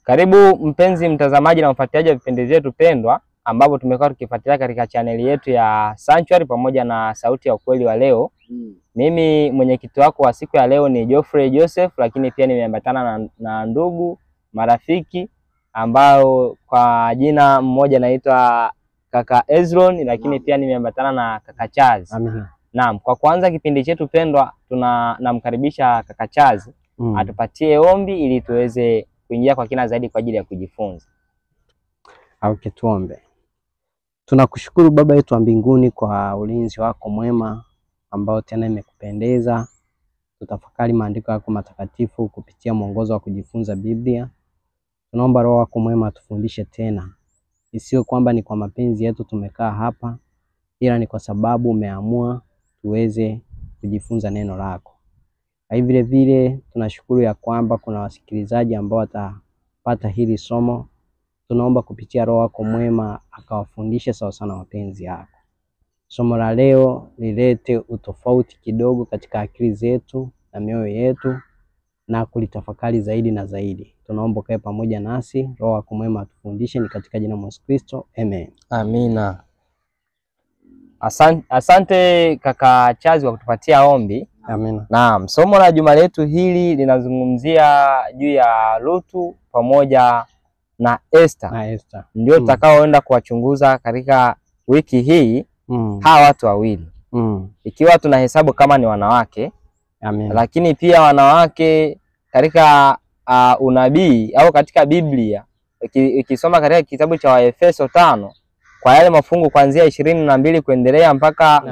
Karibu mpenzi mtazamaji na mfuatiliaji wa vipindi vyetu pendwa ambapo tumekuwa tukifuatilia katika chaneli yetu ya Sanctuary pamoja na Sauti ya Ukweli wa leo. Mimi mwenyekiti wako wa siku ya leo ni Geoffrey Joseph, lakini pia nimeambatana na ndugu marafiki ambao kwa jina mmoja naitwa kaka Ezron, lakini pia nimeambatana na kaka Chaz. Amina. Naam, kwa kwanza kipindi chetu pendwa tunamkaribisha kaka Chaz atupatie ombi ili tuweze kuingia kwa kina zaidi kwa ajili ya kujifunza. Okay, tuombe. Tunakushukuru Baba yetu wa mbinguni kwa ulinzi wako mwema ambao tena imekupendeza tutafakari maandiko yako matakatifu kupitia mwongozo wa kujifunza Biblia. Tunaomba Roho wako mwema atufundishe tena. Isiyo kwamba ni kwa mapenzi yetu tumekaa hapa, ila ni kwa sababu umeamua tuweze kujifunza neno lako. Na vile vile tunashukuru ya kwamba kuna wasikilizaji ambao watapata hili somo. Tunaomba kupitia Roho wako mwema akawafundishe sawa sana mapenzi yako. Somo la leo lilete utofauti kidogo katika akili zetu na mioyo yetu na kulitafakari zaidi na zaidi. Tunaomba kae pamoja nasi, Roho wako mwema atufundishe, ni katika jina la Yesu Kristo. Amen. Amina. Asante kaka Chazi kwa kutupatia ombi. Amina. Naam, somo la juma letu hili linazungumzia juu ya Ruthu pamoja na Esther. Ndio tutakaoenda kuwachunguza katika wiki hii hawa watu wawili. Ikiwa tunahesabu kama ni wanawake. Amina. Lakini pia wanawake katika unabii au katika Biblia, ukisoma katika kitabu cha Waefeso 5 kwa yale mafungu kuanzia 22 kuendelea mpaka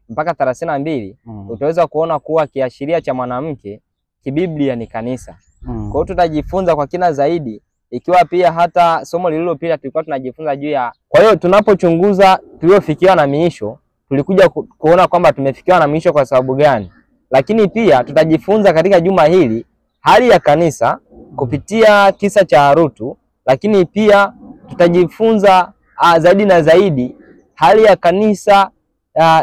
32, utaweza kuona kuwa kiashiria cha mwanamke kibiblia ni kanisa. Kwa hiyo tutajifunza kwa kina zaidi, ikiwa pia hata somo lililopita tulikuwa tunajifunza juu ya. Kwa hiyo tunapochunguza tuliofikiwa na miisho, tulikuja kuona kwamba tumefikiwa na miisho kwa sababu gani. Lakini pia tutajifunza katika juma hili hali ya kanisa kupitia kisa cha Ruthu, lakini pia tutajifunza zaidi na zaidi hali ya kanisa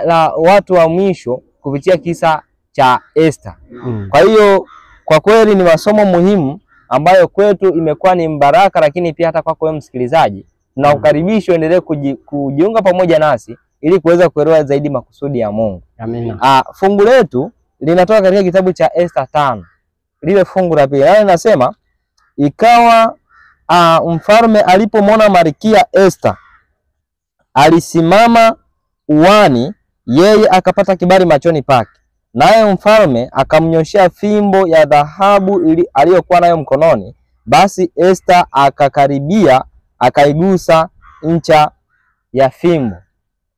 la watu wa mwisho kupitia kisa cha Esther. Kwa hiyo kwa kweli ni masomo muhimu ambayo kwetu imekuwa ni mbaraka, lakini pia hata kwako wewe msikilizaji na ukaribisho endelee kujiunga pamoja nasi ili kuweza kuelewa zaidi makusudi ya Mungu. Amina. Fungu letu linatoka katika kitabu cha Esther 5. Lile fungu la pili linasema, ikawa mfalme alipomwona Malkia Esther alisimama uani, yeye akapata kibali machoni pake. Naye mfalme akamnyoshea fimbo ya dhahabu aliyokuwa nayo mkononi. Basi Esther akakaribia akaigusa ncha ya fimbo.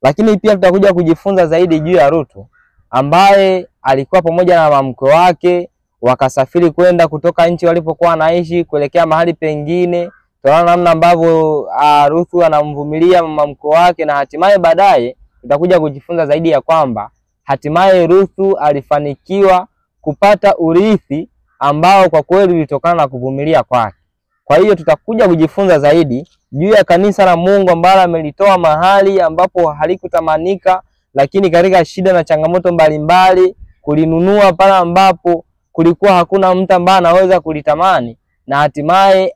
Lakini pia tutakuja kujifunza zaidi juu ya Ruthu ambaye alikuwa pamoja na mamko wake, wakasafiri kwenda kutoka nchi walipokuwa wanaishi kuelekea mahali pengine. Tunaona namna ambavyo Ruthu anamvumilia mamko wake, na hatimaye baadaye tutakuja kujifunza zaidi ya kwamba hatimaye Ruthu alifanikiwa kupata urithi ambao kwa kweli ulitokana na kuvumilia kwake. Kwa hiyo tutakuja kujifunza zaidi juu ya kanisa la Mungu ambalo amelitoa mahali ambapo halikutamanika, lakini katika shida na changamoto mbalimbali kulinunua pale ambapo kulikuwa hakuna mtu ambaye anaweza kulitamani, na hatimaye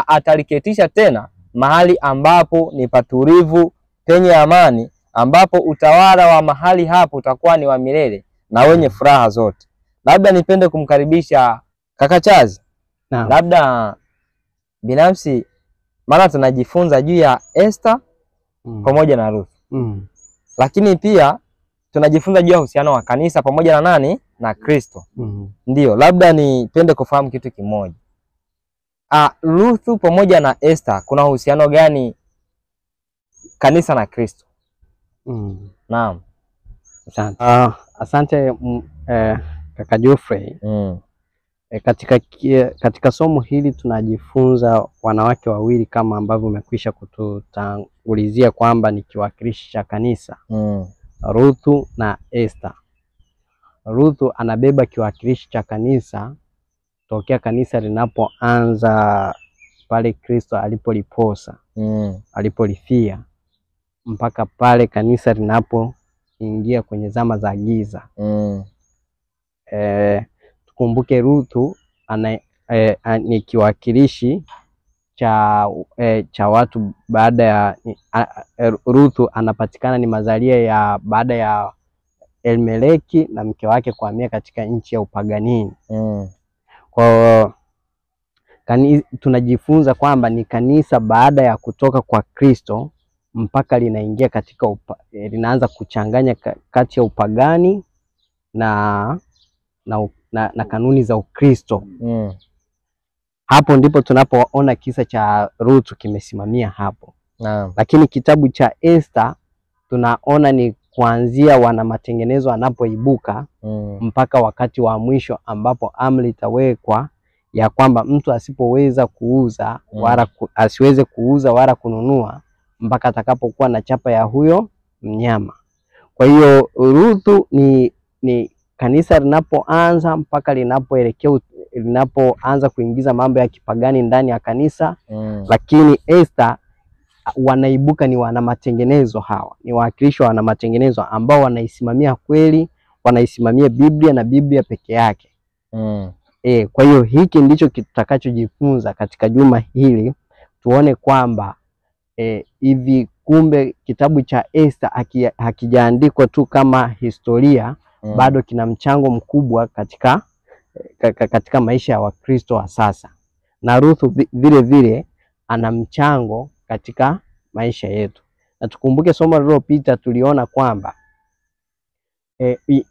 ataliketisha tena mahali ambapo ni patulivu penye amani, ambapo utawala wa mahali hapo utakuwa ni wa milele na wenye furaha zote. Labda nipende kumkaribisha kaka Chazi. Labda binafsi maana tunajifunza juu ya Esther pamoja na Ruthu. Lakini pia tunajifunza juu ya uhusiano wa kanisa pamoja na nani? Na Kristo. Ndio, labda nipende kufahamu kitu kimoja. Ruthu pamoja na Esther kuna uhusiano gani kanisa na Kristo? Naam. Asante. Asante kaka Geoffrey. Katika somo hili tunajifunza wanawake wawili kama ambavyo umekwisha kututangulizia kwamba ni kiwakilishi cha kanisa. Ruthu na Esther. Ruthu anabeba kiwakilishi cha kanisa tokea kanisa linapoanza pale Kristo alipoliposa, alipolifia, mpaka pale kanisa linapoingia kwenye zama za giza. Tukumbuke Ruthu ni kiwakilishi cha watu baada ya Ruthu anapatikana ni mazalia ya baada ya Elimeleki na mke wake kuhamia katika nchi ya upaganini. Kwa tunajifunza kwamba ni kanisa baada ya kutoka kwa Kristo mpaka linaingia katika linaanza kuchanganya kati ya upagani na kanuni za Ukristo. Hapo ndipo tunapoona kisa cha Ruthu kimesimamia hapo. Lakini kitabu cha Esta tunaona ni kuanzia wana matengenezo anapoibuka mpaka wakati wa mwisho ambapo amri itawekwa ya kwamba mtu asipoweza kuuza wala asiweze kuuza wala kununua mpaka atakapokuwa na chapa ya huyo mnyama. Kwa hiyo Ruthu ni kanisa linapoanza mpaka linapoanza kuingiza mambo ya kipagani ndani ya kanisa. Lakini Esta wanaibuka ni wana matengenezo, hawa ni wawakilishi wa wana matengenezo ambao wanaisimamia kweli, wanaisimamia Biblia na Biblia peke yake. Kwa hiyo hiki ndicho tutakachojifunza katika juma hili, tuone kwamba hivi kumbe kitabu cha Esta hakijaandikwa tu kama historia, bado kina mchango mkubwa katika maisha ya Wakristo wa sasa, na Ruthu vile vile ana mchango katika maisha yetu. Na tukumbuke somo lililopita tuliona kwamba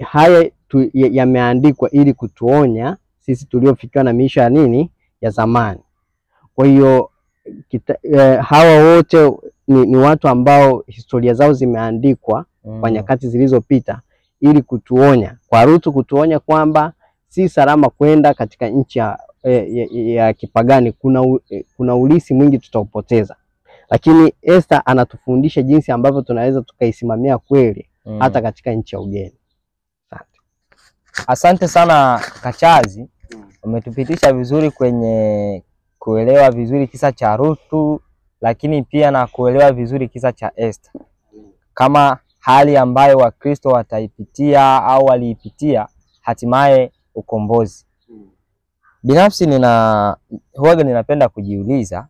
haya yameandikwa ili kutuonya sisi tuliofikiwa na maisha ya ya zamani. Kwa hiyo hawa wote ni watu ambao historia zao zimeandikwa kwa nyakati zilizopita ili kutuonya. Kwa Ruthu kutuonya kwamba si salama kwenda katika nchi ya kipagani, kuna ulisi mwingi tutaupoteza. Lakini Esta anatufundisha jinsi ambavyo tunaweza tukaisimamia kweli hata katika nchi ya ugeni. Asante sana Kachazi, umetupitisha vizuri kwenye kuelewa vizuri kisa cha Ruthu, lakini pia na kuelewa vizuri kisa cha Esta kama hali ambayo Wakristo wataipitia au waliipitia hatimaye ukombozi. Binafsi ninapenda kujiuliza,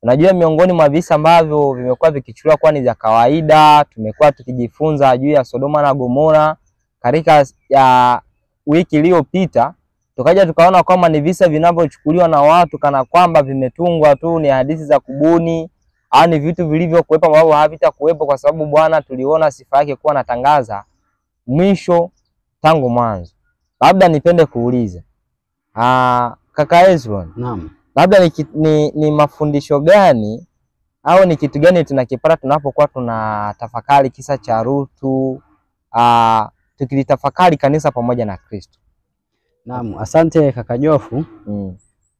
unajua miongoni mwa visa ambavyo vimekuwa vikichukuliwa kwa ni za kawaida, tumekuwa tukijifunza juu ya Sodoma na Gomora katika ya wiki iliyopita, tukaja tukaona kwamba ni visa vinavyochukuliwa na watu kana kwamba vimetungwa tu, ni hadithi za kubuni au ni vitu vilivyokuwepo ambavyo havitakuwepo, kwa sababu Bwana tuliona sifa yake kuwa anatangaza mwisho tangu mwanzo. Labda nipende kuuliza kaka Hezron, naam, labda ni mafundisho gani au ni kitu gani tunakipata tunapokuwa tunatafakari kisa cha Ruthu, tukilitafakari kanisa pamoja na Kristo? Naam, asante kaka Jofu.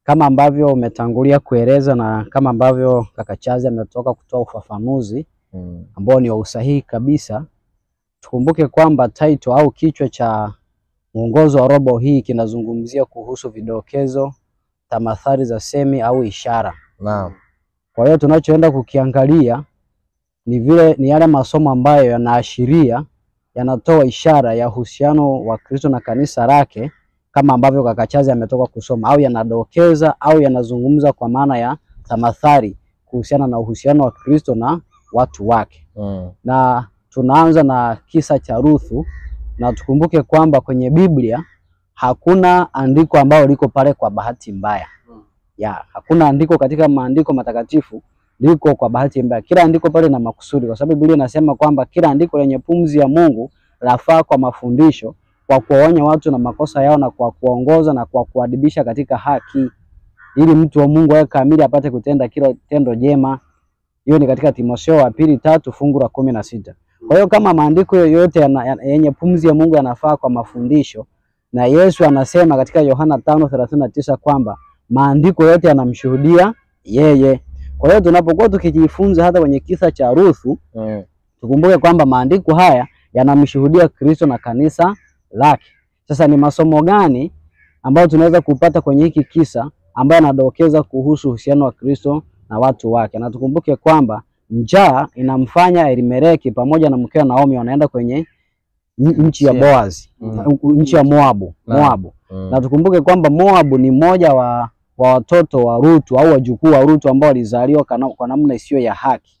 Kama ambavyo umetangulia kueleza na kama ambavyo kaka Chazi ametoka kutoa ufafanuzi ambao ni wa usahihi kabisa, tukumbuke kwamba title au kichwa cha mwongozo wa robo hii kinazungumzia kuhusu vidokezo, tamathali za semi au ishara. Naam. Kwa hiyo tunachoenda kukiangalia ni yale masomo ambayo yanaashiria, yanatoa ishara ya uhusiano wa Kristo na kanisa lake, kama ambavyo kaka Chazi ametoka kusoma, au yanadokeza au yanazungumza kwa maana ya tamathali kuhusiana na uhusiano wa Kristo na watu wake. Na tunaanza na kisa cha Ruthu, na tukumbuke kwamba kwenye Biblia hakuna andiko ambalo liko pale kwa bahati mbaya. Hakuna andiko katika maandiko matakatifu liko kwa bahati mbaya. Kila andiko pale na makusudi, kwa sababu Biblia inasema kwamba kila andiko lenye pumzi ya Mungu lafaa kwa mafundisho, kwa kuwaonya watu na makosa yao, na kwa kuongoza na kwa kuadibisha katika haki, ili mtu wa Mungu awe kamili apate kutenda kila tendo jema. Hiyo ni katika Timotheo wa pili 3 fungu la 16. Kwa hiyo kama maandiko yoyote yenye pumzi ya Mungu yanafaa kwa mafundisho, na Yesu anasema katika Yohana 5:39 kwamba maandiko yote yanamshuhudia yeye. Kwa hiyo tunapokuwa tukijifunza hata kwenye kisa cha Ruthu, tukumbuke kwamba maandiko haya yanamshuhudia Kristo na kanisa lake. Sasa ni masomo gani ambayo tunaweza kupata kwenye hiki kisa ambayo yanadokeza kuhusu uhusiano wa Kristo na watu wake? Na tukumbuke kwamba njaa inamfanya Elimeleki pamoja na mkewe Naomi wanaenda kwenye nchi ya Boazi, nchi ya Moabu. Na tukumbuke kwamba Moabu ni mmoja wa wa watoto wa Rutu au wajukuu wa Rutu ambao walizaliwa kwa namna isiyo ya haki.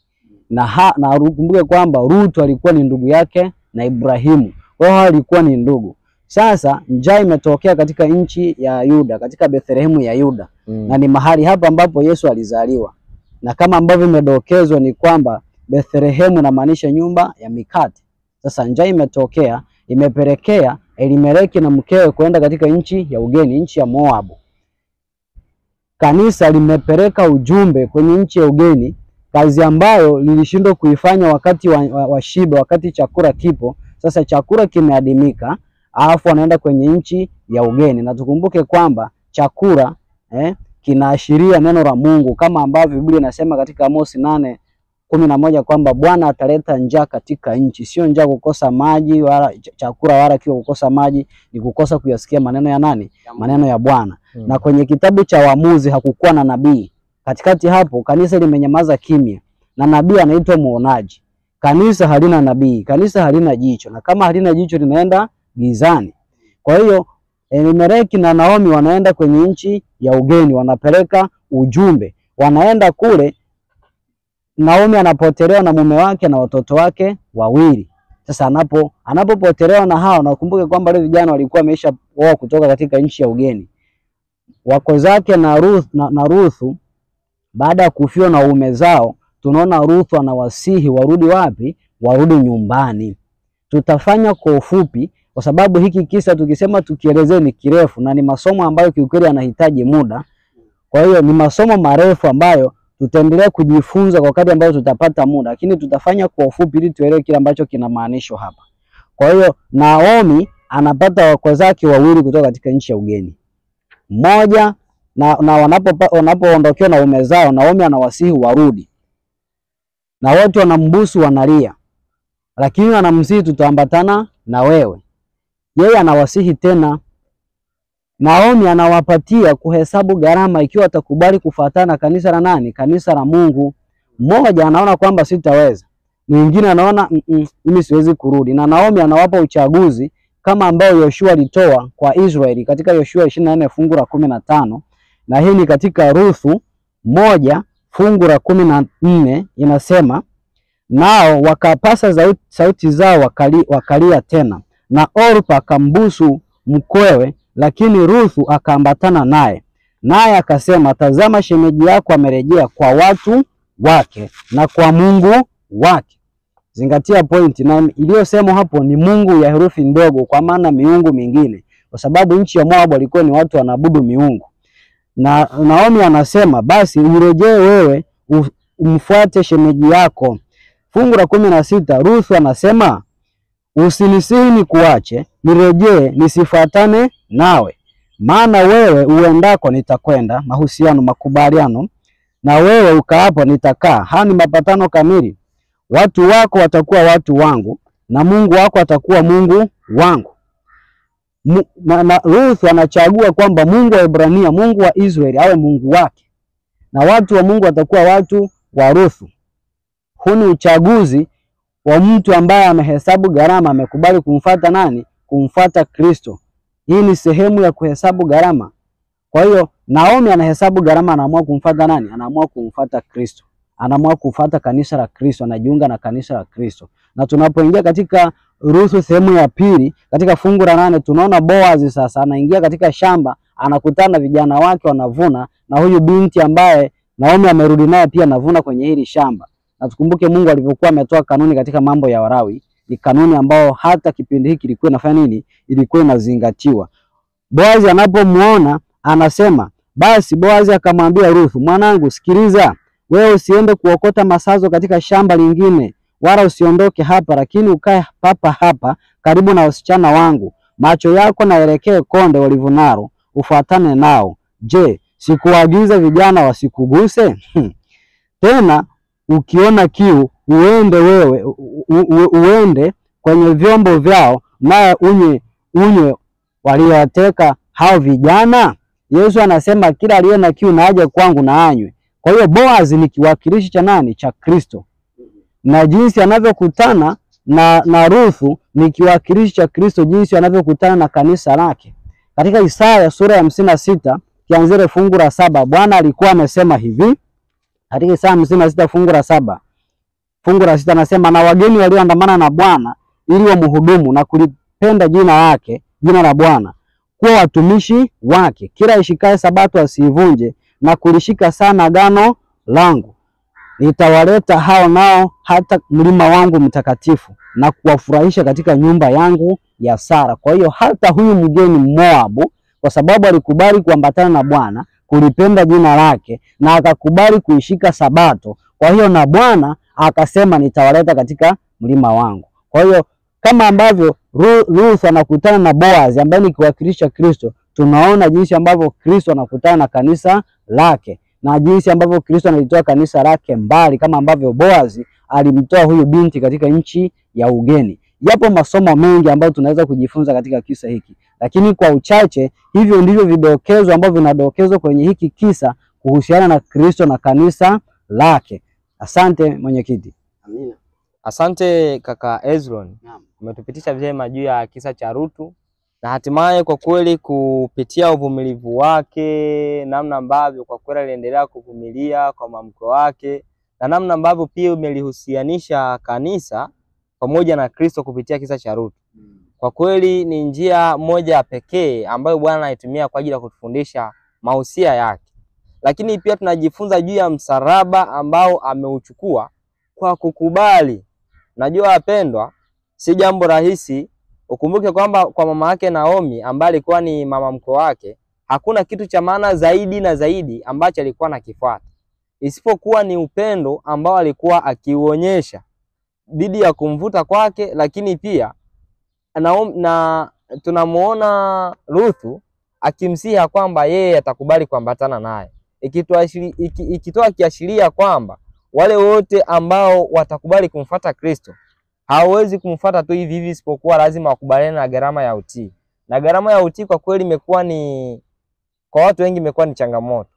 Na ukumbuke kwamba Rutu alikuwa ni ndugu yake na Ibrahimu. Kwa hiyo walikuwa ni ndugu. Sasa njaa imetokea katika nchi ya Yuda, katika Bethlehemu ya Yuda. Na ni mahali hapa ambapo Yesu alizaliwa. Na kama ambavyo imedokezwa ni kwamba Bethlehemu inamaanisha nyumba ya mikate. Sasa njaa imetokea, imepelekea Elimeleki na mkewe kwenda katika nchi ya ugeni, nchi ya Moabu. Kanisa limepeleka ujumbe kwenye nchi ya ugeni, kazi ambayo lilishindwa kuifanya wakati wa shibe, wakati chakula kipo. Sasa chakula kimeadimika, alafu wanaenda kwenye nchi ya ugeni. Na tukumbuke kwamba chakula kinaashiria neno la Mungu, kama ambavyo Biblia inasema katika Amosi 8:11 kwamba Bwana ataleta njaa katika nchi. Sio njaa kukosa maji wala chakula, wala kio kukosa maji, ni kukosa kuyasikia maneno ya nani? Maneno ya Bwana. Na kwenye kitabu cha Waamuzi hakukuwa na nabii. Katikati hapo kanisa limenyamaza kimya, na nabii anaitwa muonaji. Kanisa halina nabii, kanisa halina jicho, na kama halina jicho linaenda gizani. Kwa hiyo Elimeleki na Naomi wanaenda kwenye nchi ya ugeni, wanapeleka ujumbe. Wanaenda kule, Naomi anapotelewa na mume wake na watoto wake wawili. Sasa anapopotelewa na hao, nakumbuke kwamba wale vijana walikuwa wameisha oa kutoka katika nchi ya ugeni. Wako zake na Ruthu, baada ya kufiwa na uume zao, tunaona Ruthu anawasihi warudi wapi? Warudi nyumbani. Tutafanya kwa ufupi kwa sababu hiki kisa tukisema tukielezee ni kirefu, na ni masomo ambayo kiukweli yanahitaji muda. Kwa hiyo ni masomo marefu ambayo tutaendelea kujifunza kwa wakati ambao tutapata muda, lakini tutafanya kwa ufupi ili tuelewe kile ambacho kinamaanishwa hapa. Kwa hiyo Naomi anapata wako zake wawili kutoka katika nchi ya ugeni. Mmoja na wanapoondokewa na ume zao, Naomi anawasihi warudi. Na wote wanambusu, wanalia. Lakini anamsihi, tutaambatana na wewe. Yeye anawasihi tena. Naomi anawapatia kuhesabu gharama ikiwa atakubali kufuatana kanisa la nani? Kanisa la Mungu. Mmoja anaona kwamba sitaweza, mwingine anaona mimi siwezi kurudi. Na Naomi anawapa uchaguzi kama ambao Yoshua alitoa kwa Israeli katika Yoshua 24 fungu la 15, na hii ni katika Ruthu 1 fungu la 14. Inasema, nao wakapasa sauti zao wakalia tena, na Orpa akambusu mkwewe, lakini Ruthu akaambatana naye akasema, tazama shemeji yako amerejea kwa watu wake na kwa Mungu wake. Zingatia pointi, na iliyosema hapo ni Mungu ya herufi ndogo, kwa maana miungu mingine, kwa sababu nchi ya Moabu walikuwa ni watu wanaabudu miungu. Na Naomi anasema, basi urejee wewe umfuate shemeji yako. Fungu la 16, Ruthu anasema, usinisihi nikuache, nirejee nisifuatane nawe. Maana wewe uendako nitakwenda, mahusiano, makubaliano, na wewe ukaapo nitakaa. Haya ni mapatano kamili. Watu wako watakuwa watu wangu, na Mungu wako atakuwa Mungu wangu. Na Ruthu anachagua kwamba Mungu wa Ibrania, Mungu wa Israeli awe Mungu wake, na watu wa Mungu watakuwa watu wa Ruthu. Huu ni uchaguzi wa mtu ambaye amehesabu gharama, amekubali kumfuata nani? Kumfuata Kristo. Hii ni sehemu ya kuhesabu gharama. Kwa hiyo Naomi anahesabu gharama, anaamua kumfuata nani? Anaamua kumfuata Kristo. Anaamua kufuata kanisa la Kristo, anajiunga na kanisa la Kristo. Na tunapoingia katika Ruthu sehemu ya pili, katika fungu la 8, tunaona Boazi sasa anaingia katika shamba, anakutana na vijana wake wanavuna, na huyu binti ambaye Naomi amerudi naye pia anavuna kwenye hili shamba. Na tukumbuke Mungu alivyokuwa ametoa kanuni katika mambo ya Walawi, ni kanuni ambao hata kipindi hiki ilikuwa inafanya nini? Ilikuwa inazingatiwa. Boazi anapomuona anasema, basi Boazi akamwambia Ruthu, mwanangu, sikiliza, wewe usiende kuokota masazo katika shamba lingine, wala usiondoke hapa, lakini ukae papa hapa karibu na wasichana wangu. Macho yako naelekee konde walivunaro, ufuatane nao. Je, sikuagiza vijana wasikuguse? Tena ukiona kiu uende kwenye vyombo vyao, naye unywe waliowateka hao vijana. Yesu anasema kila aliye na kiu na aje kwangu na anywe. Kwa hiyo Boazi ni kiwakilishi cha nani? Cha Kristo. Na jinsi anavyokutana na Ruthu ni kiwakilishi cha Kristo, jinsi anavyokutana na kanisa lake. Katika Isaya sura ya 56 kianzile fungu la 7, Bwana alikuwa amesema hivi katika Isaya 56 fungu la 7. Fungu la 6 anasema, na wageni walioandamana na Bwana ili wamhudumu na kulipenda jina lake, jina la Bwana, kuwa watumishi wake. Kila ishikae sabato asiivunje na kulishika sana agano langu. Nitawaleta hao nao hata mlima wangu mtakatifu na kuwafurahisha katika nyumba yangu ya sala. Kwa hiyo hata huyu mgeni Moabu, kwa sababu alikubali kuambatana na Bwana, kulipenda jina lake na akakubali kuishika sabato, kwa hiyo na Bwana akasema nitawaleta katika mlima wangu. Kwa hiyo kama ambavyo Ruth anakutana na Boaz ambaye ni kuwakilisha Kristo, tunaona jinsi ambavyo Kristo anakutana na kanisa lake na jinsi ambavyo Kristo analitoa kanisa lake mbali, kama ambavyo Boaz alimtoa huyu binti katika nchi ya ugeni. Yapo masomo mengi ambayo tunaweza kujifunza katika kisa hiki, lakini kwa uchache hivyo ndivyo vidokezo ambavyo vinadokezwa kwenye hiki kisa kuhusiana na Kristo na kanisa lake. Asante mwenyekiti. Amina. Asante kaka Hezron. Umetupitisha vyema juu ya kisa cha Ruthu na hatimaye kwa kweli kupitia uvumilivu wake, namna ambavyo kwa kweli aliendelea kuvumilia kwa mamko wake na namna ambavyo pia umelihusianisha kanisa pamoja na Kristo kupitia kisa cha Ruthu. Kwa kweli ni njia moja pekee ambayo Bwana anaitumia kwa ajili ya kutufundisha mahusia yake. Lakini pia tunajifunza juu ya msalaba ambao ameuchukua kwa kukubali. Najua wapendwa, si jambo rahisi. Ukumbuke kwamba kwa mama yake Naomi ambaye alikuwa ni mama mkwe wake, hakuna kitu cha maana zaidi na zaidi ambacho alikuwa anakifuata isipokuwa ni upendo ambao alikuwa akiuonyesha dhidi ya kumvuta kwake. Lakini pia na tunamuona Ruthu akimsiha kwamba yeye atakubali kuambatana naye, ikitoa kiashiria kwamba wale wote ambao watakubali kumfuata Kristo hawezi kumfuata tu hivi hivi, isipokuwa lazima wakubaliane na gharama ya utii. Na gharama ya utii kwa kweli imekuwa ni, kwa watu wengi imekuwa ni changamoto,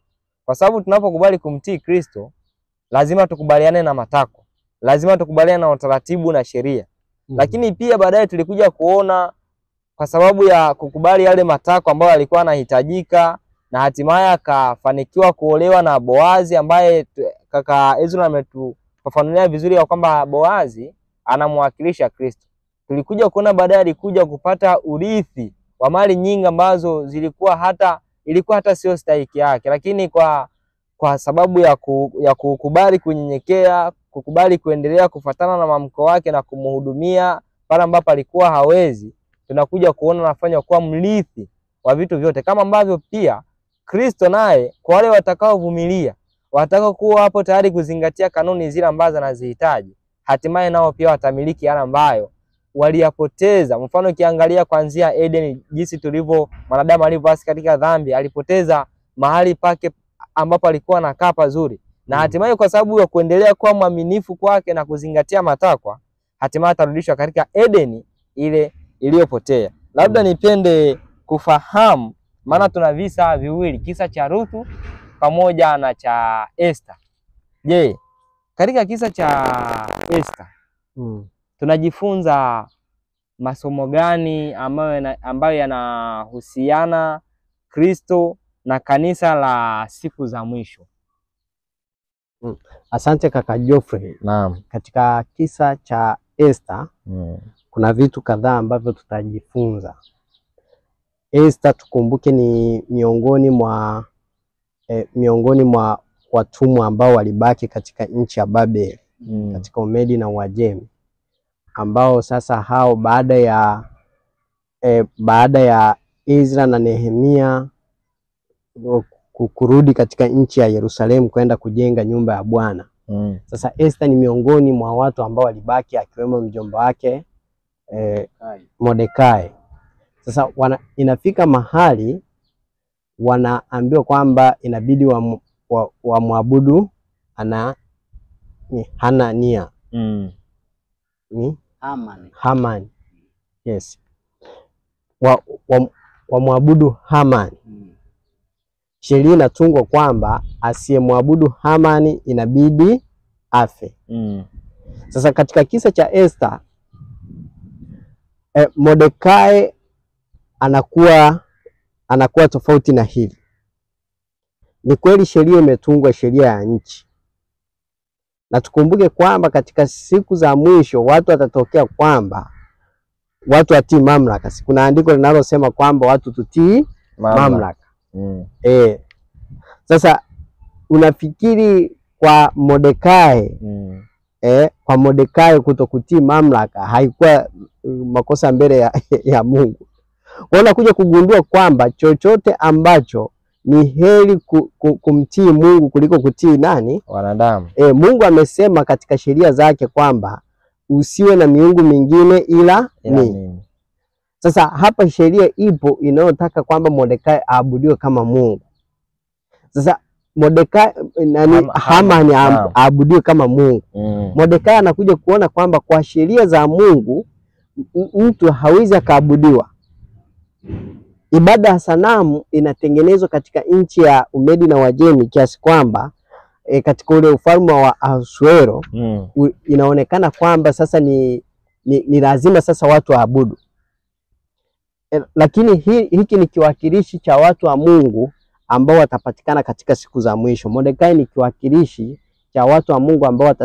kwa sababu tunapokubali kumtii Kristo lazima tukubaliane na matakwa, lazima tukubaliane na utaratibu na sheria. Lakini pia baadaye tulikuja kuona kwa sababu ya kukubali yale matakwa ambayo alikuwa anahitajika, na hatimaye akafanikiwa kuolewa na Boazi ambaye kaka Ezra ametufafanulia vizuri ya kwamba Boazi anamwakilisha Kristo. Tulikuja kuona baadaye alikuja kupata urithi wa mali nyingi ambazo ilikuwa hata sio stahiki yake, lakini kwa sababu ya kukubali kunyenyekea, kukubali kuendelea kufuatana na mamko wake na kumhudumia pale ambapo alikuwa hawezi, tunakuja kuona anafanya kuwa mrithi wa vitu vyote, kama ambavyo pia Kristo naye kwa wale watakaovumilia, watakao kuwa hapo tayari kuzingatia kanuni zile ambazo anazihitaji, hatimaye nao pia watamiliki yale ambayo waliyapoteza. Mfano ukiangalia kuanzia Eden, jinsi tulivyo mwanadamu alivyoasi katika dhambi, alipoteza mahali pake ambapo alikuwa anakaa pazuri, na hatimaye kwa sababu ya kuendelea kuwa mwaminifu kwake na kuzingatia matakwa, hatimaye atarudishwa katika Edeni ile iliyopotea. Labda nipende kufahamu, maana tuna visa viwili, kisa cha Ruthu pamoja na cha Esther. Je, katika kisa cha Esther tunajifunza masomo gani ambayo yanahusiana Kristo na kanisa la siku za mwisho? Asante kaka Geoffrey. Naam. Katika kisa cha Esther kuna vitu kadhaa ambavyo tutajifunza. Esther, tukumbuke, ni miongoni mwa watumwa ambao walibaki katika nchi ya Babeli, katika Umedi na Uajemi, ambao sasa hao baada ya Ezra na Nehemia kurudi katika nchi ya Yerusalemu kwenda kujenga nyumba ya Bwana. Sasa Esther ni miongoni mwa watu ambao walibaki, akiwemo mjomba wake Mordekai. Sasa inafika mahali wanaambiwa kwamba inabidi wamwabudu Hanania. Haman. Yes. Wamwabudu Haman. Sheria inatungwa kwamba asiyemwabudu Hamani inabidi afe. Sasa katika kisa cha Esther, Mordekai anakuwa tofauti na hivi. Ni kweli sheria imetungwa, sheria ya nchi, na tukumbuke kwamba katika siku za mwisho watu watatokea kwamba watu watii mamlaka. Kuna andiko linalosema kwamba watu tutii mamlaka. Sasa unafikiri kwa Mordekai kwa Mordekai kutokutii mamlaka haikuwa makosa mbele ya Mungu? Unakuja kugundua kwamba chochote ambacho ni heri kumtii Mungu kuliko kutii nani? Wanadamu. Mungu amesema katika sheria zake kwamba usiwe na miungu mingine ila mimi. Sasa hapa sheria ipo inayotaka kwamba Mordekai aabudiwe kama Mungu. Sasa Mordekai Hamani aabudiwe kama Mungu. Mordekai anakuja kuona kwamba kwa sheria za Mungu mtu hawezi akaabudiwa. Ibada ya sanamu inatengenezwa katika nchi ya Umedi na Wajemi kiasi kwamba katika ule ufalme wa Ahasuero inaonekana kwamba sasa ni lazima sasa watu waabudu. Lakini hiki ni kiwakilishi cha watu wa Mungu ambao watapatikana katika siku za mwisho. Mordekai ni kiwakilishi cha watu wa Mungu ambao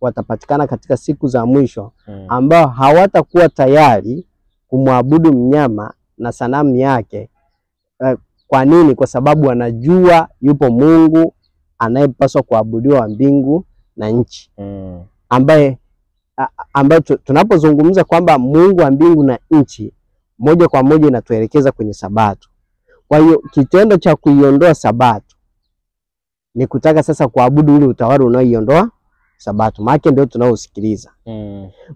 watapatikana katika siku za mwisho, ambao hawatakuwa tayari kumwabudu mnyama na sanamu yake. Kwa nini? Kwa sababu wanajua yupo Mungu anayepaswa kuabudiwa wa mbingu na nchi, ambaye tunapozungumza kwamba Mungu wa mbingu na nchi, moja kwa moja inatuelekeza kwenye Sabato. Kwa hiyo kitendo cha kuiondoa Sabato ni kutaka sasa kuabudu ule utawala unaoiondoa Sabato, maana ndio tunaosikiliza.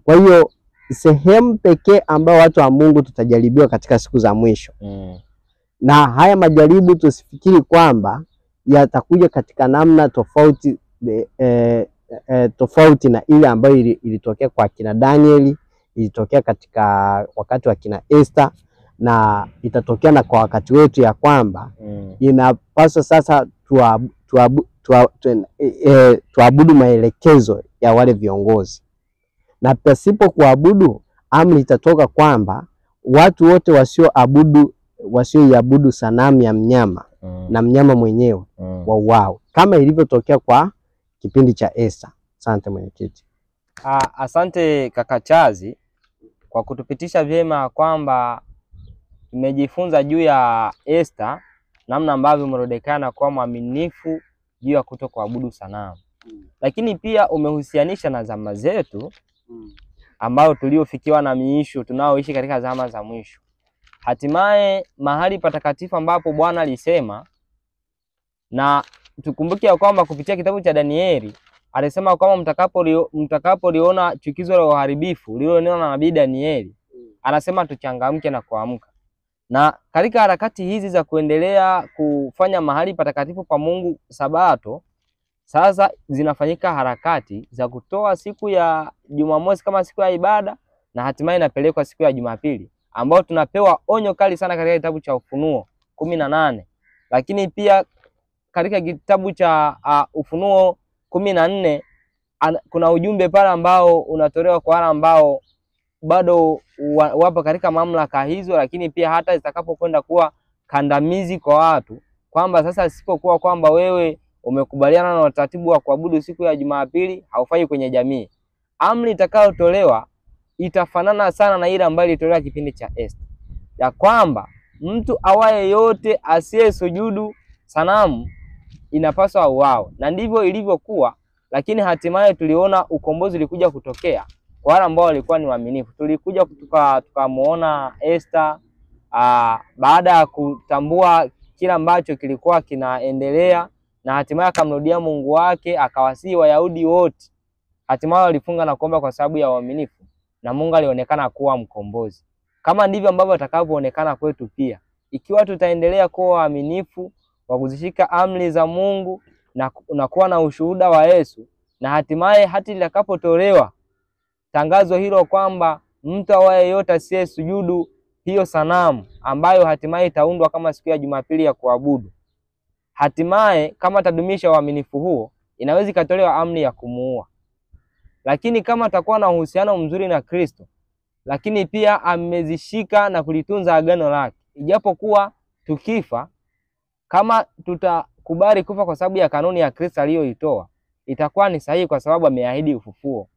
Kwa hiyo sehemu pekee ambayo watu wa Mungu tutajaribiwa katika siku za mwisho, na haya majaribu tusifikiri kwamba yatakuja katika namna tofauti tofauti na ile ambayo ilitokea kwa kina Danieli, ilitokea katika wakati wa kina Esther, na itatokea na kwa wakati wetu, ya kwamba inapaswa sasa tuabudu maelekezo ya wale viongozi, na pasipo kuabudu amri itatoka kwamba watu wote wasioiabudu sanamu ya mnyama na mnyama mwenyewe wauawe, kama ilivyotokea kwa kipindi cha Esther. Asante mwenyekiti. Asante kaka Chazi kwa kutupitisha vyema kwamba tumejifunza juu ya Esther, namna ambavyo Mordekai anakuwa mwaminifu juu ya kutokuabudu sanamu. Lakini pia umehusianisha na zama zetu ambao tuliofikiwa na miisho tunaoishi katika zama za mwisho. Hatimaye mahali patakatifu ambapo Bwana alisema, na tukumbuke ya kwamba kupitia kitabu cha Danieli alisema kwamba mtakapoliona chukizo la uharibifu lililonenwa na nabii Danieli, anasema tuchangamke na kuamka. Na katika harakati hizi za kuendelea kufanya mahali patakatifu pa Mungu Sabato, sasa zinafanyika harakati za kutoa siku ya Jumamosi kama siku ya ibada, na hatimaye inapelekwa siku ya Jumapili, ambao tunapewa onyo kali sana katika kitabu cha Ufunuo 18. Lakini pia katika kitabu cha Ufunuo 14 kuna ujumbe pale ambao unatolewa kwa wale ambao bado wapo katika mamlaka hizo, lakini pia hata zitakapokwenda kuwa kandamizi kwa watu, kwamba sasa sipokuwa kwamba wewe umekubaliana na utaratibu wa kuabudu siku ya Jumapili, haufai kwenye jamii. Amri itakayotolewa itafanana sana na ile ambayo ilitolewa kipindi cha Esther, ya kwamba mtu awaye yote asiyesujudu sanamu inapaswa auawe. Na ndivyo ilivyokuwa, lakini hatimaye tuliona ukombozi ulikuja kutokea kwa wale ambao walikuwa ni waaminifu. Tulikuja tukamuona Esther baada ya kutambua kila ambacho kilikuwa kinaendelea, na hatimaye akamrudia Mungu wake, akawasihi Wayahudi wote. Hatimaye walifunga na kuomba kwa sababu ya uaminifu, na Mungu alionekana kuwa mkombozi. Kama ndivyo ambavyo atakavyoonekana kwetu pia, ikiwa tutaendelea kuwa waaminifu wa kuzishika amri za Mungu na kuwa na ushuhuda wa Yesu, na hatimaye hati litakapotolewa tangazo hilo kwamba mtu awaye yote asiyesujudu hiyo sanamu ambayo hatimaye itaundwa kama siku ya Jumapili ya kuabudu, hatimaye kama tadumisha uaminifu huo, inaweza ikatolewa amri ya kumuua. Lakini kama atakuwa na uhusiano mzuri na Kristo, lakini pia amezishika na kulitunza agano lake, ijapokuwa tukifa, kama kukubali kufa kwa sababu ya kanuni ya Kristo aliyoitoa, itakuwa ni sahihi kwa sababu ameahidi ufufuo.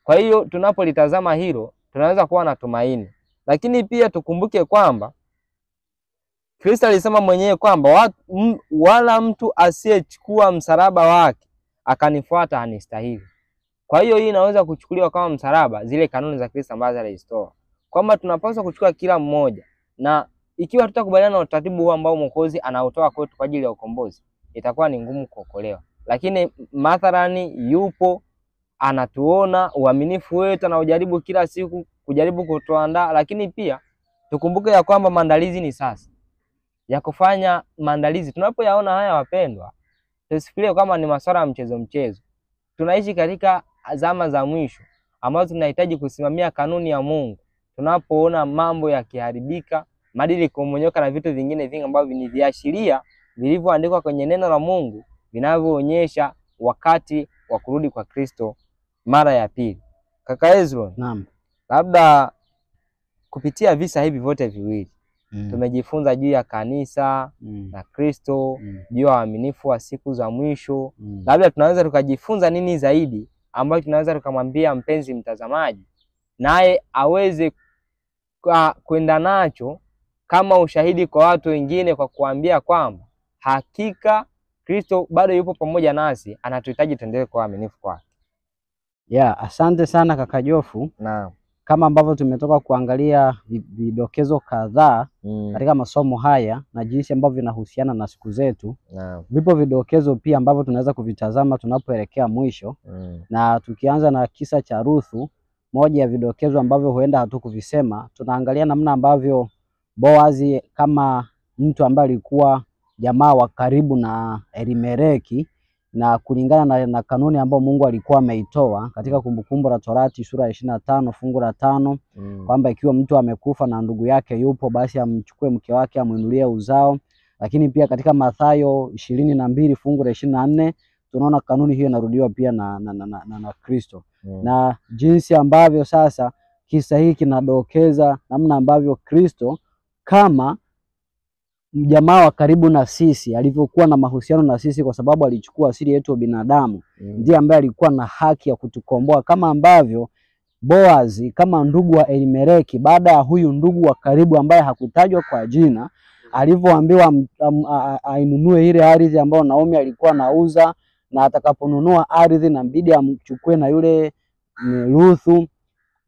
Kwa hiyo tunapolitazama hilo, tunaweza kuwa na tumaini. Lakini pia tukumbuke kwamba Kristo alisema mwenyewe kwamba wala mtu asiyechukua msalaba wake akanifuata hanistahili. Kwa hiyo hii inaweza kuchukuliwa kama msalaba, zile kanuni za Kristo ambazo alizitoa, kwamba tunapaswa kuchukua kila mmoja, na ikiwa tutakubaliana na utaratibu huu ambao Mwokozi anautoa kwetu kwa ajili ya ukombozi, itakuwa ni ngumu kuokolewa. Lakini mathalani yupo, anatuona uaminifu wetu, na ujaribu kila siku kujaribu kutuandaa. Lakini pia tukumbuke ya kwamba maandalizi ni sasa ya kufanya maandalizi. Tunapoyaona haya wapendwa, tusifikirie kama ni masuala ya mchezo. Tunaishi katika zama za mwisho ambazo tunahitaji kusimamia kanuni ya Mungu. Tunapoona mambo yakiharibika, maadili kumonyoka na vitu vingine vingi ambavyo ni viashiria vilivyoandikwa kwenye neno la Mungu vinavyoonyesha wakati wa kurudi kwa Kristo mara ya pili. Kaka Ezron, naam, labda kupitia visa hivi vyote viwili tumejifunza juu ya kanisa na Kristo, juu ya uaminifu wa siku za mwisho. Labda tunaweza tukajifunza nini zaidi ambayo tunaweza tukamwambia mpenzi mtazamaji naye aweze kwenda nacho kama ushahidi kwa watu wengine, kwa kuambia kwamba hakika Kristo bado yupo pamoja nasi, anatuhitaji tuendelee kuwa waaminifu kwake. Asante sana kaka Jofu. Naam. Kama ambavyo tumetoka kuangalia vidokezo kadhaa katika masomo haya na jinsi ambavyo vinahusiana na siku zetu. Naam. Vipo vidokezo pia ambavyo tunaweza kuvitazama tunapoelekea mwisho. Na tukianza na kisa cha Ruthu, moja ya vidokezo ambavyo huenda hatukuvisema, tunaangalia namna ambavyo Boazi kama mtu ambaye alikuwa jamaa wa karibu na Elimeleki, na kulingana na kanuni ambayo Mungu alikuwa ameitoa katika Kumbukumbu la Torati sura ya 25 fungu la 5, kwamba ikiwa mtu amekufa na ndugu yake yupo, basi amchukue mke wake amuinulie uzao. Lakini pia katika Mathayo 22 fungu la 24 tunaona kanuni hiyo inarudiwa pia na Kristo. Na jinsi ambavyo sasa kisa hiki kinadokeza namna ambavyo Kristo kama mjamaa wa karibu na sisi alivyokuwa na mahusiano na sisi, kwa sababu alichukua asili yetu ya binadamu, ndiye ambaye alikuwa na haki ya kutukomboa, kama ambavyo Boazi kama ndugu wa Elimeleki, baada ya huyu ndugu wa karibu ambaye hakutajwa kwa jina, alivyoambiwa ainunue ile ardhi ambayo Naomi alikuwa anauza, na atakaponunua ardhi na mbidi amchukue na yule Ruthu,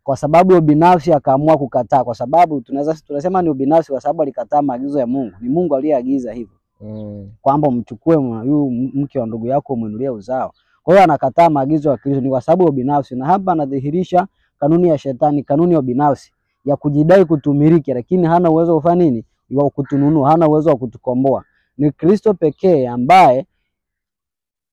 kwa sababu ya binafsi akaamua kukataa. Kwa sababu tunasema ni ubinafsi kwa sababu alikataa maagizo ya Mungu. Ni Mungu aliyeagiza hivyo, kwamba mchukue huyu mke wa ndugu yako umuinulie uzao. Kwa hiyo anakataa maagizo ya Kristo, ni kwa sababu ya ubinafsi. Na hapa anadhihirisha kanuni ya shetani, kanuni ya ubinafsi ya kujidai kutumiliki, lakini hana uwezo wa kufanya nini? Wa kutununua, hana uwezo wa kutukomboa. Ni Kristo pekee ambaye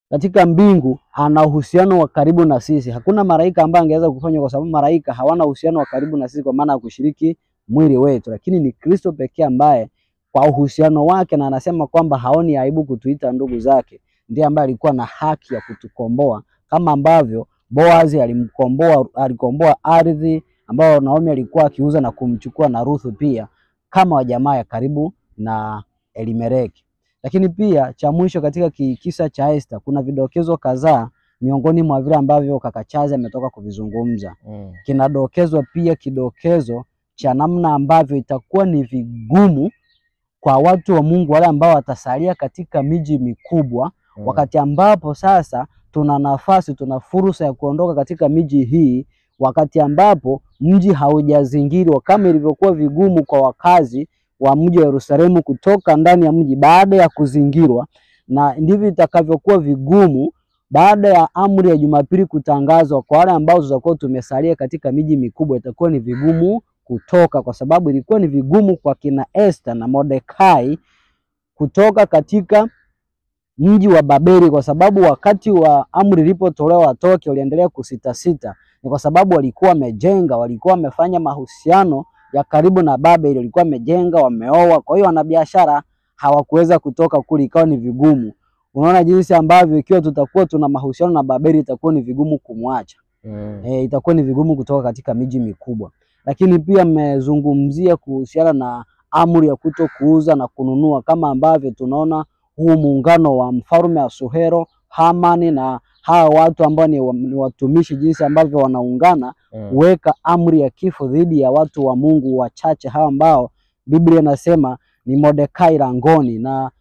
katika mbingu ana uhusiano wa karibu na sisi. Hakuna malaika ambaye angeweza kufanya, kwa sababu malaika hawana uhusiano wa karibu na sisi kwa maana ya kushiriki mwili wetu, lakini ni Kristo pekee ambaye kwa uhusiano wake, na anasema kwamba haoni aibu kutuita ndugu zake, ndiye ambaye alikuwa na haki ya kutukomboa, kama ambavyo Boazi alikomboa ardhi ambayo Naomi alikuwa akiuza na kumchukua, na Ruthu pia kama wa jamaa ya karibu na Elimeleki. Lakini pia cha mwisho katika kisa cha Esther, kuna vidokezo kadhaa miongoni mwa vile ambavyo kaka Chazi ametoka kuvizungumza. Kinadokezwa pia kidokezo cha namna ambavyo itakuwa ni vigumu kwa watu wa Mungu wale ambao watasalia katika miji mikubwa, wakati ambapo sasa tuna nafasi, tuna fursa ya kuondoka katika miji hii, wakati ambapo mji haujazingirwa, kama ilivyokuwa vigumu kwa wakazi wa mji wa Yerusalemu kutoka ndani ya mji baada ya kuzingirwa, na ndivyo itakavyokuwa vigumu baada ya amri ya Jumapili kutangazwa. Kwa wale ambao tutakuwa tumesalia katika miji mikubwa, itakuwa ni vigumu kutoka, kwa sababu ilikuwa ni vigumu kwa kina Esther na Mordekai kutoka katika mji wa Babeli, kwa sababu wakati wa amri ilipotolewa watoke, waliendelea kusitasita. Ni kwa sababu walikuwa wamejenga, walikuwa wamefanya mahusiano ya karibu na Babeli, walikuwa wamejenga, wameoa. Kwa hiyo wanabiashara hawakuweza kutoka kule, ikawa ni vigumu. Unaona jinsi ambavyo ikiwa tutakuwa tuna mahusiano na Babeli, itakuwa ni vigumu kumwacha. Itakuwa ni vigumu kutoka katika miji mikubwa. Lakini pia mmezungumzia kuhusiana na amri ya kuto kuuza na kununua, kama ambavyo tunaona huu muungano wa mfalme Asuhero, Hamani na hawa watu ambao ni watumishi, jinsi ambavyo wanaungana kuweka amri ya kifo dhidi ya watu wa Mungu wachache hawa ambao Biblia inasema ni Mordekai langoni. Na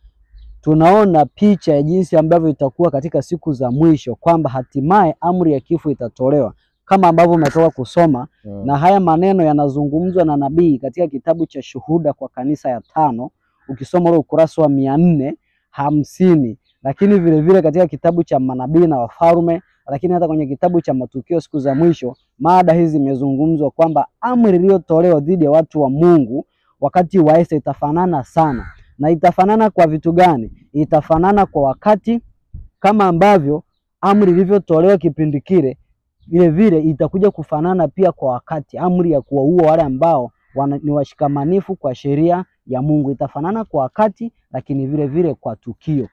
tunaona picha ya jinsi ambavyo itakuwa katika siku za mwisho, kwamba hatimaye amri ya kifo itatolewa kama ambavyo umetoka kusoma. Na haya maneno yanazungumzwa na nabii katika kitabu cha Shuhuda kwa kanisa ya 5, ukisoma ule ukurasa wa 450, lakini vile vile katika kitabu cha Manabii na Wafalme, lakini hata kwenye kitabu cha Matukio siku za mwisho, mada hizi zimezungumzwa kwamba amri iliyotolewa dhidi ya watu wa Mungu wakati wa Esta itafanana sana. Na itafanana kwa vitu gani? Itafanana kwa wakati, kama ambavyo amri ilivyotolewa kipindi kile, vile vile itakuja kufanana pia kwa wakati. Amri ya kuwaua wale ambao ni washikamanifu kwa sheria ya Mungu itafanana kwa wakati, lakini vile vile kwa tukio.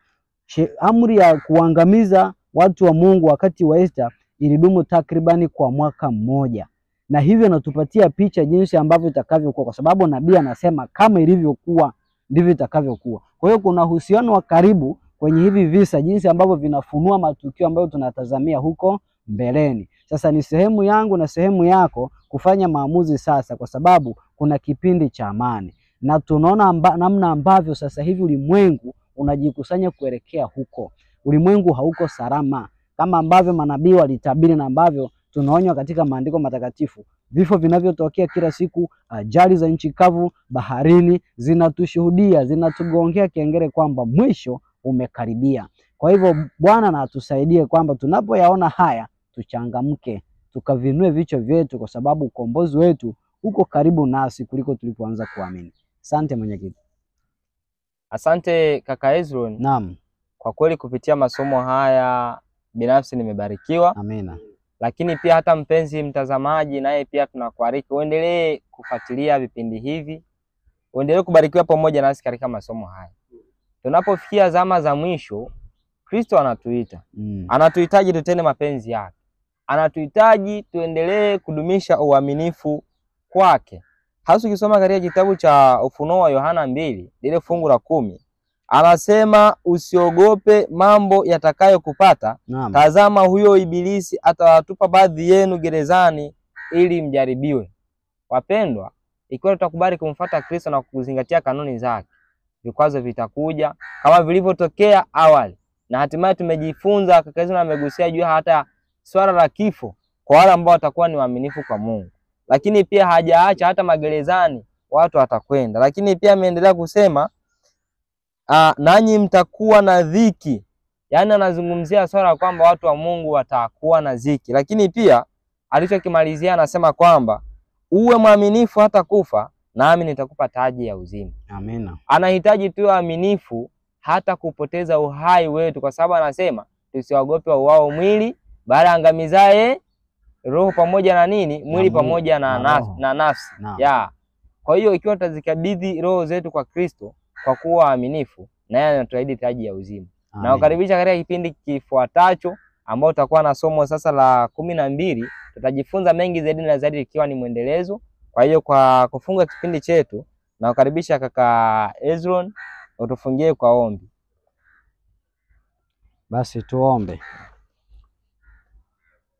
Amri ya kuangamiza watu wa Mungu wakati wa Esta ilidumu takribani kwa mwaka mmoja, na hivyo natupatia picha jinsi ambavyo itakavyokuwa, kwa sababu nabii anasema kama ilivyokuwa ndivyo itakavyokuwa. Kwa hiyo kuna uhusiano wa karibu kwenye hivi visa, jinsi ambavyo vinafunua matukio ambayo tunatazamia huko mbeleni. Sasa ni sehemu yangu na sehemu yako kufanya maamuzi sasa, kwa sababu kuna kipindi cha amani, na tunaona namna ambavyo sasa hivi ulimwengu unajikusanya kuelekea huko. Ulimwengu hauko salama kama ambavyo manabii walitabiri na ambavyo tunaonywa katika maandiko matakatifu. Vifo vinavyotokea kila siku, ajali za nchi kavu, baharini, zinatushuhudia, zinatugongea kengele kwamba mwisho umekaribia. Kwa hivyo Bwana na atusaidie kwamba tunapoyaona haya tuchangamke, tukavinue vichwa vyetu, kwa sababu ukombozi wetu uko karibu nasi kuliko tulipoanza kuamini. Asante mwenyekiti. Asante kaka Hezron. Naam. Kwa kweli kupitia masomo haya binafsi nimebarikiwa. Amina. Lakini pia hata mpenzi mtazamaji, naye pia tunakualika uendelee kufuatilia vipindi hivi, uendelee kubarikiwa pamoja nasi katika masomo haya. Tunapofikia zama za mwisho, Kristo anatuita. Anatuhitaji tutende mapenzi yake. Anatuhitaji tuendelee kudumisha uaminifu kwake. Hasa ukisoma katika kitabu cha Ufunuo wa Yohana 2, lile fungu la 10, anasema usiogope mambo yatakayokupata. Tazama huyo ibilisi atawatupa baadhi yenu gerezani ili mjaribiwe. Wapendwa, ikiwa tutakubali kumfuata Kristo na kuzingatia kanuni zake, vikwazo vitakuja kama vilivyotokea awali, na hatimaye tumejifunza kaka Hezron amegusia juu hata swala la kifo kwa wale ambao watakuwa ni waaminifu kwa Mungu. Lakini pia hajaacha hata magerezani watu watakwenda. Lakini pia ameendelea kusema nanyi mtakuwa na dhiki. Yaani anazungumzia swala kwamba watu wa Mungu watakuwa na dhiki. Lakini pia alichokimalizia anasema kwamba uwe mwaminifu hata kufa, nami nitakupa taji ya uzima. Amina. Anahitaji tuwe waaminifu hata kupoteza uhai wetu, kwa sababu anasema tusiogope wao mwili, bali angamizaye roho pamoja na nini? Mwili pamoja na nafsi. Ya. Kwa hiyo ikiwa tutazikabidhi roho zetu kwa Kristo kwa kuwa waaminifu, na yeye anatuahidi taji ya uzima. Na ukaribisha katika kipindi kifuatacho ambao tutakuwa na somo sasa la 12. Tutajifunza mengi zaidi na zaidi ikiwa ni mwendelezo. Kwa hiyo kwa kufunga kipindi chetu, na ukaribisha kaka Hezron utufungie kwa ombi. Basi tuombe.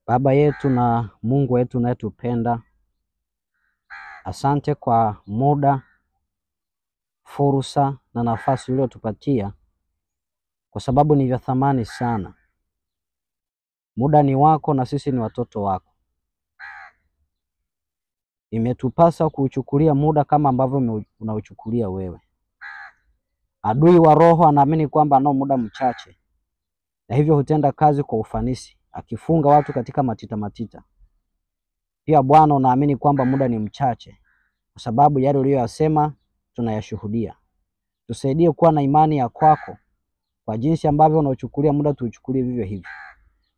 Baba yetu na Mungu wetu unayetupenda, asante kwa muda, fursa na nafasi uliyotupatia, kwa sababu ni vya thamani sana. Muda ni wako na sisi ni watoto wako. Imetupasa kuuchukulia muda kama ambavyo unauchukulia wewe. Adui wa roho anaamini kwamba anao muda mchache, na hivyo hutenda kazi kwa ufanisi, akifunga watu katika matita. Pia Bwana unaamini kwamba muda ni mchache, kwa sababu yale uliyoyasema tunayashuhudia. Tusaidie kuwa na imani ya kwako, kwa jinsi ambavyo unauchukulia muda tuuchukulie vivyo hivyo,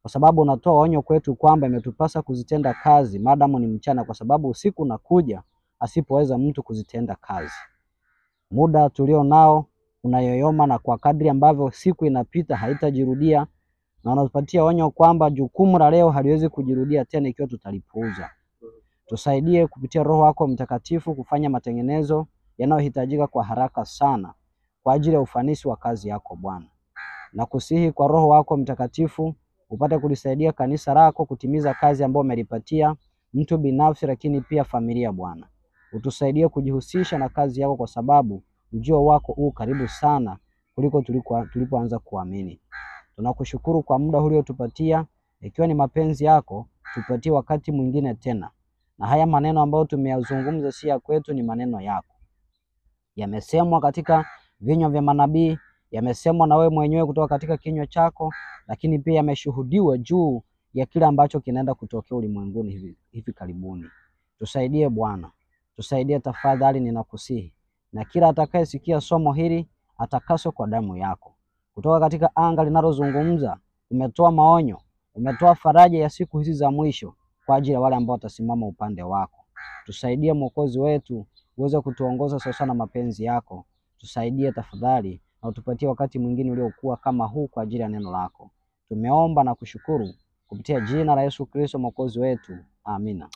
kwa sababu unatoa onyo kwetu kwamba imetupasa kuzitenda kazi maadamu ni mchana, kwa sababu usiku unakuja asipoweza mtu kuzitenda kazi. Muda tulio nao unayoyoma, na kwa kadri ambavyo siku inapita haitajirudia, na unatupatia onyo kwamba jukumu la leo haliwezi kujirudia tena ikiwa tutalipuuza. Tusaidie kupitia Roho wako Mtakatifu kufanya matengenezo yanayohitajika kwa haraka sana, kwa ajili ya ufanisi wa kazi yako Bwana. Na kusihi kwa Roho wako Mtakatifu upate kulisaidia kanisa lako kutimiza kazi ambayo umelipatia mtu binafsi, lakini pia familia Bwana. Utusaidie kujihusisha na kazi yako, kwa sababu ujio wako huu karibu sana kuliko tulipoanza kuamini. Tunakushukuru kwa muda uliotupatia. Ikiwa ni mapenzi yako, tupatie wakati mwingine tena. Na haya maneno ambayo tumeyazungumza si ya kwetu, ni maneno yako. Yamesemwa katika vinywa vya manabii, yamesemwa na wewe mwenyewe kutoka katika kinywa chako, lakini pia yameshuhudiwa juu ya kile ambacho kinaenda kutokea ulimwenguni hivi karibuni. Tusaidie Bwana, tusaidie tafadhali, ninakusihi. Na kila atakayesikia somo hili atakaswe kwa damu yako. Kutoka katika anga linalozungumza, umetoa maonyo, umetoa faraja ya siku hizi za mwisho kwa ajili ya wale ambao watasimama upande wako. Tusaidie Mwokozi wetu, uweze kutuongoza sawa na mapenzi yako. Tusaidie tafadhali, na utupatie wakati mwingine uliokuwa kama huu kwa ajili ya neno lako. Tumeomba na kushukuru kupitia jina la Yesu Kristo Mwokozi wetu. Amina.